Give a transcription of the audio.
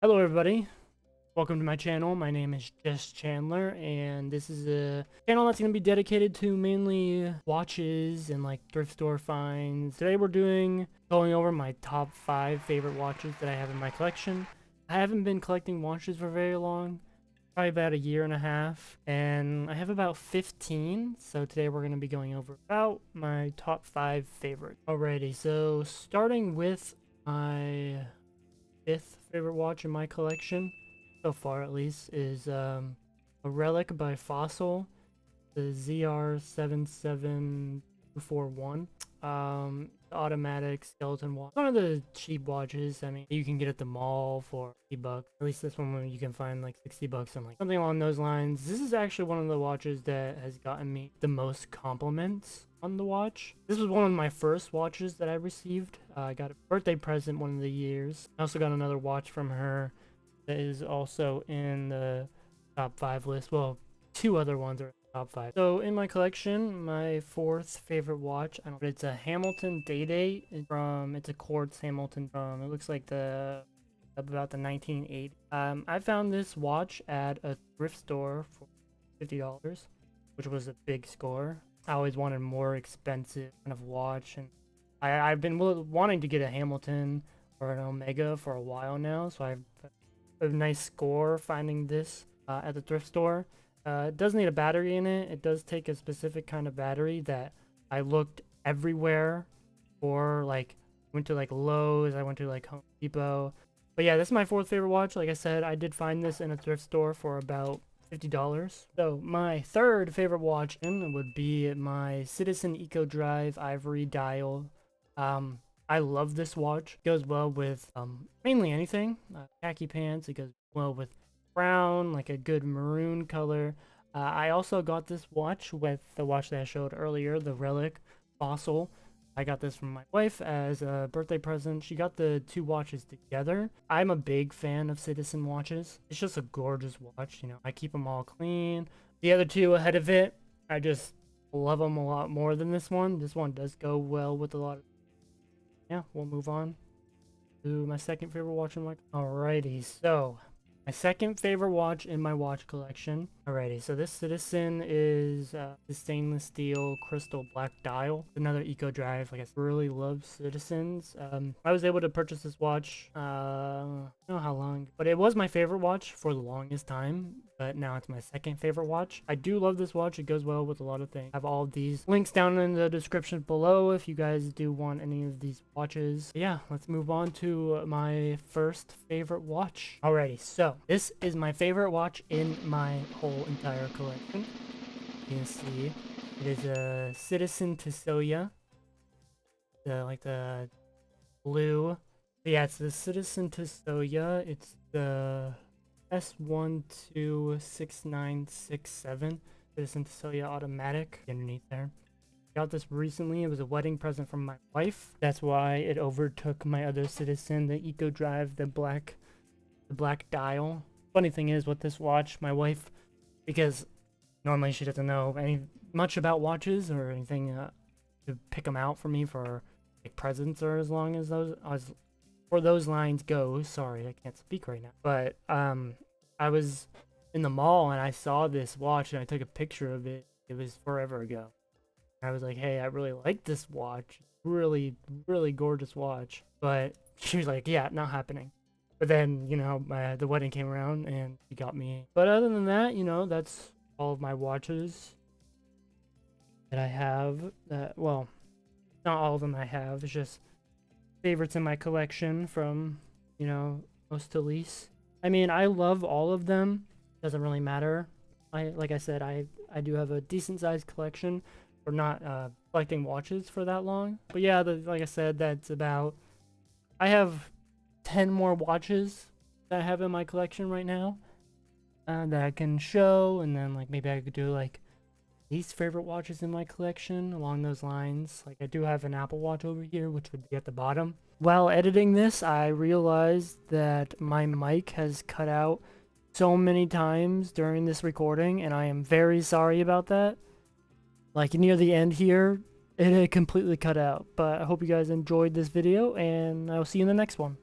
Hello everybody, welcome to my channel. My name is Jess Chandler and this is a channel that's going to be dedicated to mainly watches and like thrift store finds. Today we're going over my top 5 favorite watches that I have in my collection. I haven't been collecting watches for very long, probably about a year and a half, and I have about 15, so today we're going to be going over about my top 5 favorites. Alrighty, so starting with my fifth favorite watch in my collection, so far at least, is a relic by Fossil, the ZR77241. Automatic skeleton watch. One of the cheap watches. I mean, you can get at the mall for $50. At least this one you can find like $60 and like something along those lines. This is actually one of the watches that has gotten me the most compliments on the watch. This was one of my first watches that I received. I got a birthday present one of the years. I also got another watch from her that is also in the top 5 list. Well, two other ones are top 5. So in my collection, my fourth favorite watch, it's a Hamilton Day-Date it's a quartz Hamilton from, it looks like about the 1980s. I found this watch at a thrift store for $50, which was a big score. I always wanted more expensive kind of watch, and I've been wanting to get a Hamilton or an Omega for a while now, so I've a nice score finding this at the thrift store. It does need a battery in it. It does take a specific kind of battery that I looked everywhere for. Like, went to like Lowe's, I went to like Home Depot. But yeah, this is my fourth favorite watch. Like I said, I did find this in a thrift store for about $50. So my third favorite watch would be my Citizen Eco Drive Ivory Dial. I love this watch. It goes well with mainly anything. Khaki pants. It goes well with brown, like a good maroon color. I also got this watch with the watch that I showed earlier, the Relic Fossil. I got this from my wife as a birthday present. She got the two watches together. I'm a big fan of Citizen watches. It's just a gorgeous watch, you know. I keep them all clean. The other two ahead of it, I just love them a lot more than this one. This one does go well with a lot of... Yeah, we'll move on to my second favorite watch in my... Alrighty, so my second favorite watch in my watch collection. Alrighty, so this Citizen is the stainless steel crystal black dial. Another Eco Drive. Like, I really love Citizens. I was able to purchase this watch, I don't know how long, but it was my favorite watch for the longest time. But now it's my second favorite watch. I do love this watch. It goes well with a lot of things. I have all of these links down in the description below if you guys do want any of these watches. But yeah, let's move on to my first favorite watch. Alrighty, so this is my favorite watch in my whole entire collection. You can see it is a Citizen Tessoya. Like the blue. But yeah, it's the Citizen Tessoya. It's the S126967. Citizen Tessoya automatic underneath there. Got this recently. It was a wedding present from my wife. That's why it overtook my other Citizen, the Eco Drive, the black dial. Funny thing is with this watch, my wife, because normally she doesn't know much about watches or anything to pick them out for me for like presents or as long as those lines go. Sorry, I can't speak right now. But I was in the mall and I saw this watch and I took a picture of it. It was forever ago. I was like, hey, I really like this watch. Really, really gorgeous watch. But she was like, yeah, not happening. But then, you know, the wedding came around and she got me. But other than that, you know, that's all of my watches that I have. Well, not all of them I have. It's just favorites in my collection from, you know, most to least. I mean, I love all of them. Doesn't really matter. Like I said, I do have a decent sized collection. We're not collecting watches for that long. But yeah, like I said, that's about... I have 10 more watches that I have in my collection right now that I can show, and then like maybe I could do like least favorite watches in my collection along those lines. Like, I do have an Apple Watch over here, which would be at the bottom. While editing this, I realized that my mic has cut out so many times during this recording, and I am very sorry about that. Like, near the end here, it had completely cut out. But I hope you guys enjoyed this video, and I'll see you in the next one.